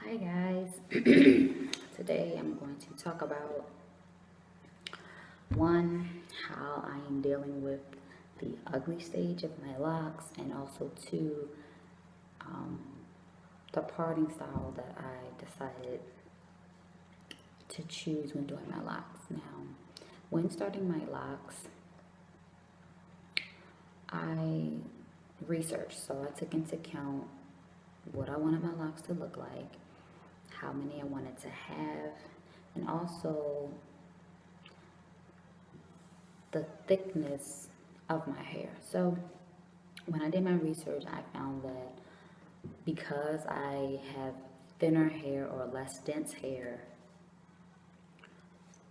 Hi guys. Today I'm going to talk about one, how I am dealing with the ugly stage of my locks, and also two, um, the parting style that I decided to choose when doing my locks. Now, when starting my locks, I researched, so I took into account what I wanted my locks to look like, how many I wanted to have, and also the thickness of my hair. So when I did my research, I found that because I have thinner hair or less dense hair,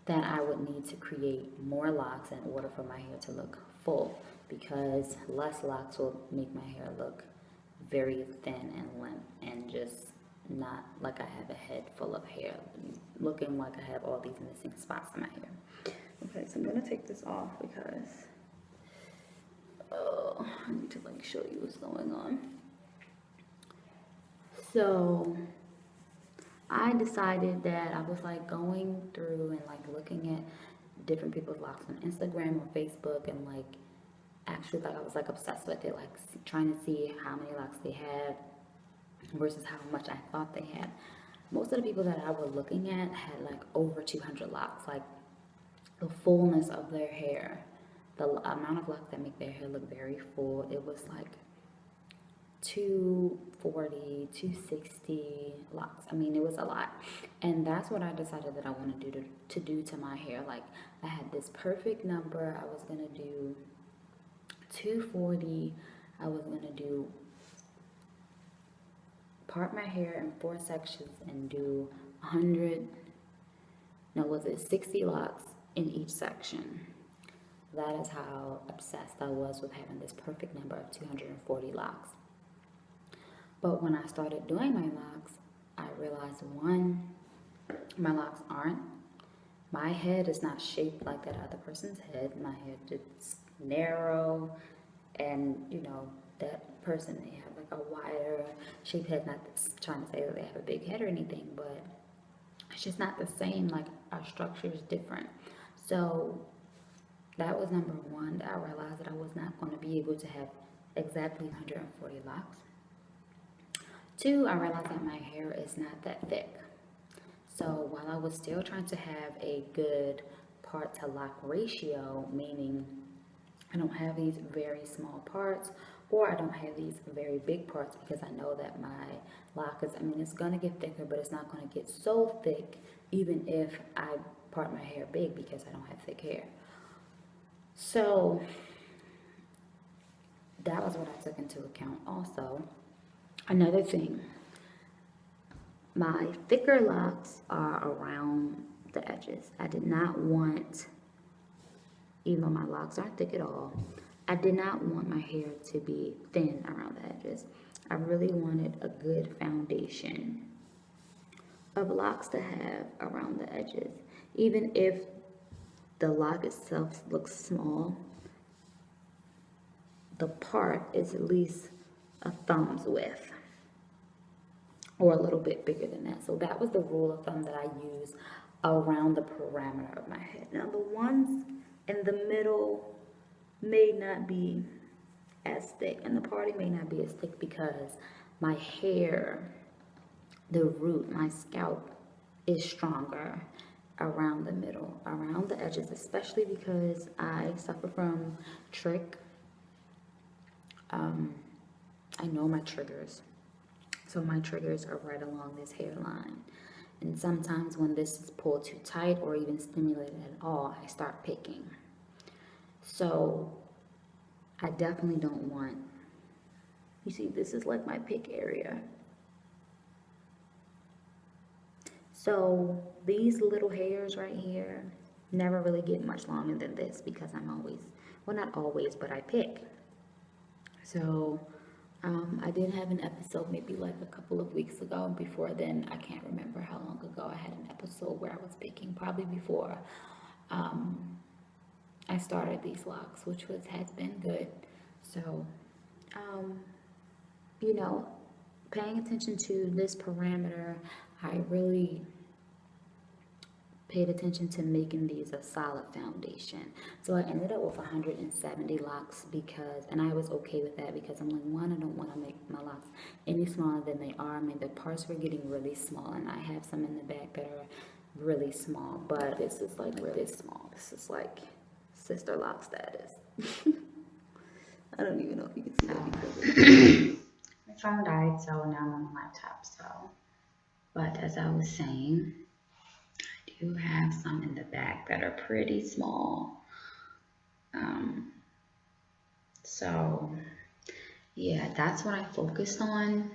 that I would need to create more locks in order for my hair to look full, because less locks will make my hair look very thin and limp and just not like I have a head full of hair, looking like I have all these missing spots in my hair. Okay, so I'm gonna take this off because I need to like show you what's going on. So I decided that I was like going through and like looking at different people's locks on Instagram or Facebook, and like actually like I was like obsessed with it, like trying to see how many locks they had versus how much I thought they had. Most of the people that I was looking at had like over 200 locks, like the fullness of their hair, the amount of locks that make their hair look very full. It was like 240, 260 locks. I mean, it was a lot. And that's what I decided that I want to do to my hair. Like, I had this perfect number. I was going to do 240. I was going to do part my hair in 4 sections and do 100, no, was it 60 locks in each section. That is how obsessed I was with having this perfect number of 240 locks. But when I started doing my locks, I realized one, my locks aren't. My head is not shaped like that other person's head. My head is narrow, and that person, they have like a wider shaped head. Not trying to say that they have a big head or anything, but it's just not the same. Like, our structure is different. So that was number one, that I realized that I was not going to be able to have exactly 140 locks. Two, I realized that my hair is not that thick. So while I was still trying to have a good part to lock ratio, meaning I don't have these very small parts, or I don't have these very big parts, because I know that my lock is, I mean, it's going to get thicker, but it's not going to get so thick even if I part my hair big, because I don't have thick hair. So that was what I took into account also. Another thing, my thicker locks are around the edges. I did not want, even though my locks aren't thick at all, I did not want my hair to be thin around the edges. I really wanted a good foundation of locks to have around the edges. Even if the lock itself looks small, the part is at least a thumb's width, or a little bit bigger than that. So that was the rule of thumb that I used around the parameter of my head. Now, the ones in the middle may not be as thick, and the parting may not be as thick, because my hair, the root, my scalp is stronger around the middle, around the edges, especially because I suffer from trick. I know my triggers. So my triggers are right along this hairline. And sometimes when this is pulled too tight or even stimulated at all, I start picking. So I definitely don't want, you see, this is like my pick area. So these little hairs right here never really get much longer than this, because I'm always, well, not always, but I pick. So I did have an episode maybe like a couple of weeks ago. Before then, I can't remember how long ago I had an episode where I was picking, probably before I started these locks, which has been good. So, you know, paying attention to this parameter, I really paid attention to making these a solid foundation. So I ended up with 170 locks because, and I was okay with that because I'm like, one, I don't want to make my locks any smaller than they are. I mean, the parts were getting really small, and I have some in the back that are really small, but this is like really small. This is like sister lock status. I don't even know if you can see that because my phone died, so now I'm on my laptop. So, but as I was saying, I do have some in the back that are pretty small. So yeah, that's what I focused on.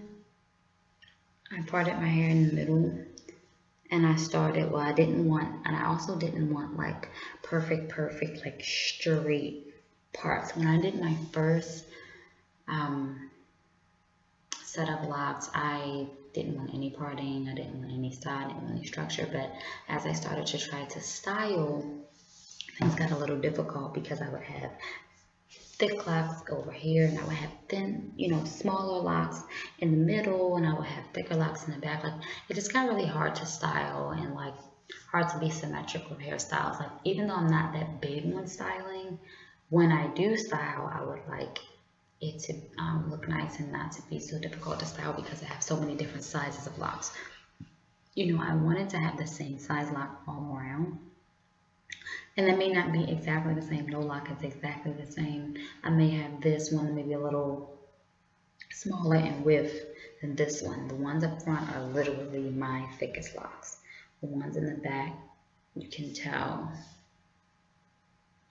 I parted my hair in the middle, and I started, well, I didn't want, and I also didn't want like perfect, like straight parts. When I did my first set of locks, I didn't want any parting, I didn't want any style, I didn't want any structure, but as I started to try to style, things got a little difficult because I would have thick locks over here, and I would have thin, smaller locks in the middle, and I would have thicker locks in the back. Like, it just got really hard to style and like hard to be symmetric with hairstyles. Like, even though I'm not that big when styling, when I do style, I would like it to look nice and not to be so difficult to style because I have so many different sizes of locks. I wanted to have the same size lock all around. And that may not be exactly the same. No lock is exactly the same. I may have this one maybe a little smaller in width than this one. The ones up front are literally my thickest locks. The ones in the back, you can tell.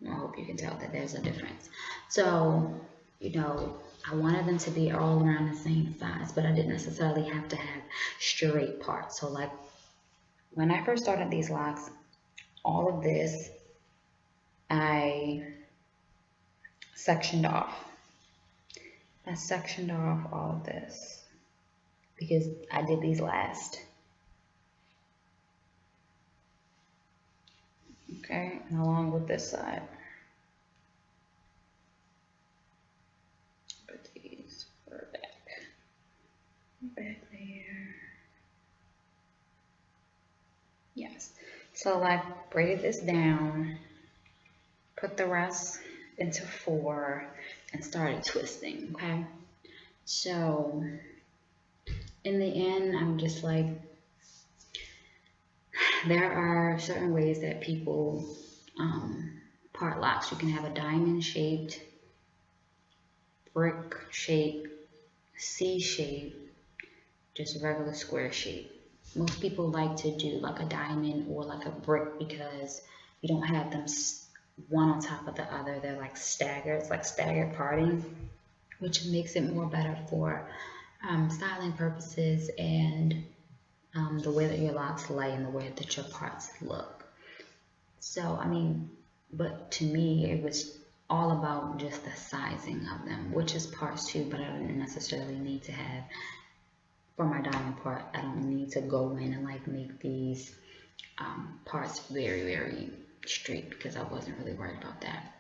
I hope you can tell that there's a difference. So, I wanted them to be all around the same size, but I didn't necessarily have to have straight parts. So like when I first started these locks, all of this I sectioned off. I sectioned off all of this because I did these last. Okay, and along with this side. Put these further back there. Yes. So like braided this down, put the rest into 4, and started twisting. Okay. So in the end, I'm just like, there are certain ways that people part locks. You can have a diamond shaped, brick shape, C shape, just regular square shape. Most people like to do like a diamond or like a brick because you don't have them one on top of the other. They're like staggered. It's like staggered parting, which makes it more better for styling purposes and the way that your locks lay and the way that your parts look. So, I mean, but to me, it was all about just the sizing of them, which is parts too, but I don't necessarily need to have, for my diamond part, I don't need to go in and like make these parts very, very straight because I wasn't really worried about that.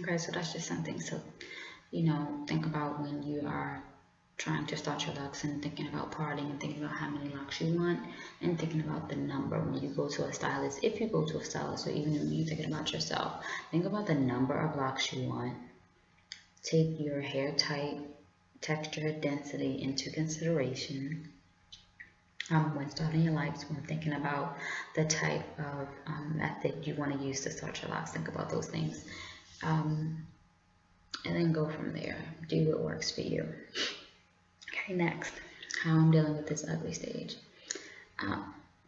Okay, so that's just something. So, think about when you are trying to start your locks and thinking about parting and thinking about how many locks you want and thinking about the number when you go to a stylist. If you go to a stylist, or even when you're thinking about yourself, think about the number of locks you want. Take your hair type, texture, density into consideration when starting your locks, when thinking about the type of method you want to use to start your locks. Think about those things. And then go from there. Do what works for you. Okay, next, how I'm dealing with this ugly stage.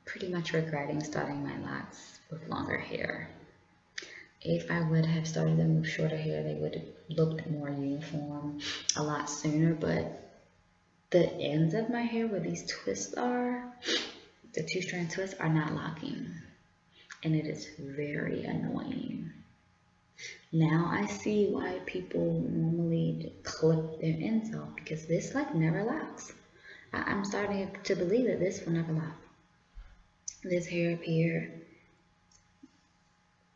Pretty much regretting starting my locks with longer hair. If I would have started them with shorter hair, they would have looked more uniform a lot sooner, but the ends of my hair where these twists are, the 2-strand twists, are not locking, and it is very annoying. Now I see why people normally clip their ends off, because this like never locks. I'm starting to believe that this will never lock. This hair up here,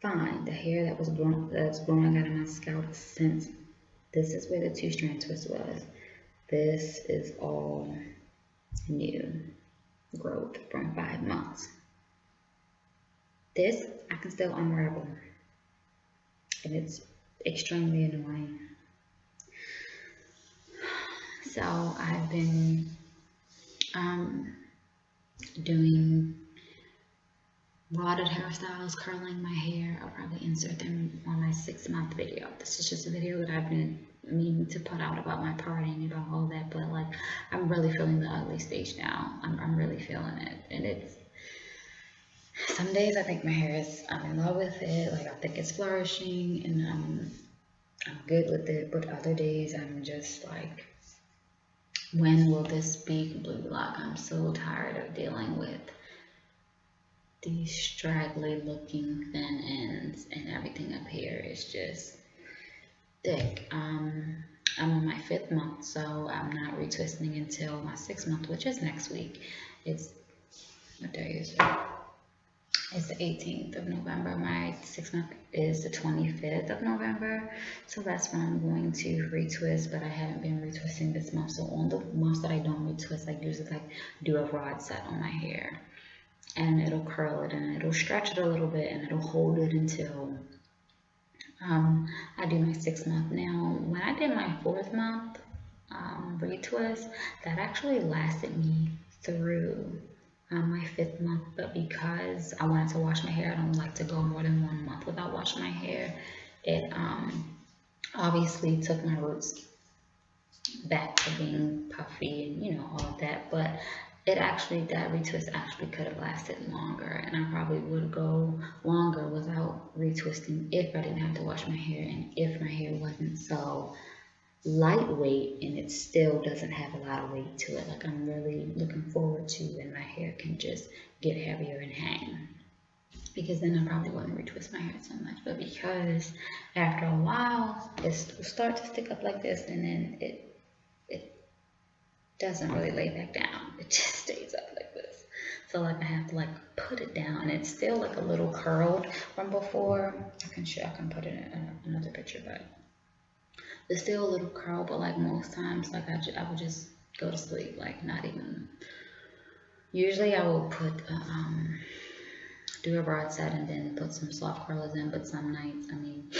fine. The hair that's growing out of my scalp since this is where the 2-strand twist was. This is all new growth from 5 months. This I can still unravel, and it's extremely annoying. So I've been doing wadded hairstyles, curling my hair. I'll probably insert them on my 6-month video. This is just a video that I've been meaning to put out about my parting, about all that, but like I'm really feeling the ugly stage now. I'm really feeling it, and it's some days I think my hair is, I'm in love with it, like I think it's flourishing, and I'm good with it, but other days I'm just like, when will this be completely locked? I'm so tired of dealing with these straggly looking thin ends, and everything up here is just thick. I'm on my 5th month, so I'm not retwisting until my 6th month, which is next week. It's, what day is it? It's the 18th of November. My 6th month is the 25th of November. So that's when I'm going to retwist, but I haven't been retwisting this month. So on the months that I don't retwist, I usually like do a rod set on my hair, and it'll curl it and it'll stretch it a little bit, and it'll hold it until I do my 6th month. Now, when I did my 4th month retwist, that actually lasted me through my 5th month, but because I wanted to wash my hair, I don't like to go more than 1 month without washing my hair. It obviously took my roots back to being puffy and, you know, all of that, but it actually, that retwist actually could have lasted longer, and I probably would go longer without retwisting if I didn't have to wash my hair, and if my hair wasn't so lightweight and it still doesn't have a lot of weight to it. Like I'm really looking forward to when my hair can just get heavier and hang, because then I probably wouldn't retwist my hair so much. But because after a while it will start to stick up like this, and then it doesn't really lay back down. It just stays up like this. So like I have to like put it down, and it's still like a little curled from before. I can put it in another picture, but it's still a little curl, but like most times, like I would just go to sleep, like not even. Usually I will put do a rod set and then put some soft curlers in, but some nights, I mean,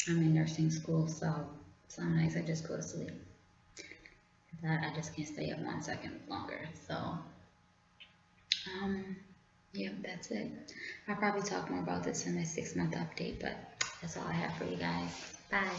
I'm in nursing school, so some nights I just go to sleep. I just can't stay up 1 second longer. So yeah, that's it. I'll probably talk more about this in my 6-month update, but that's all I have for you guys. Bye.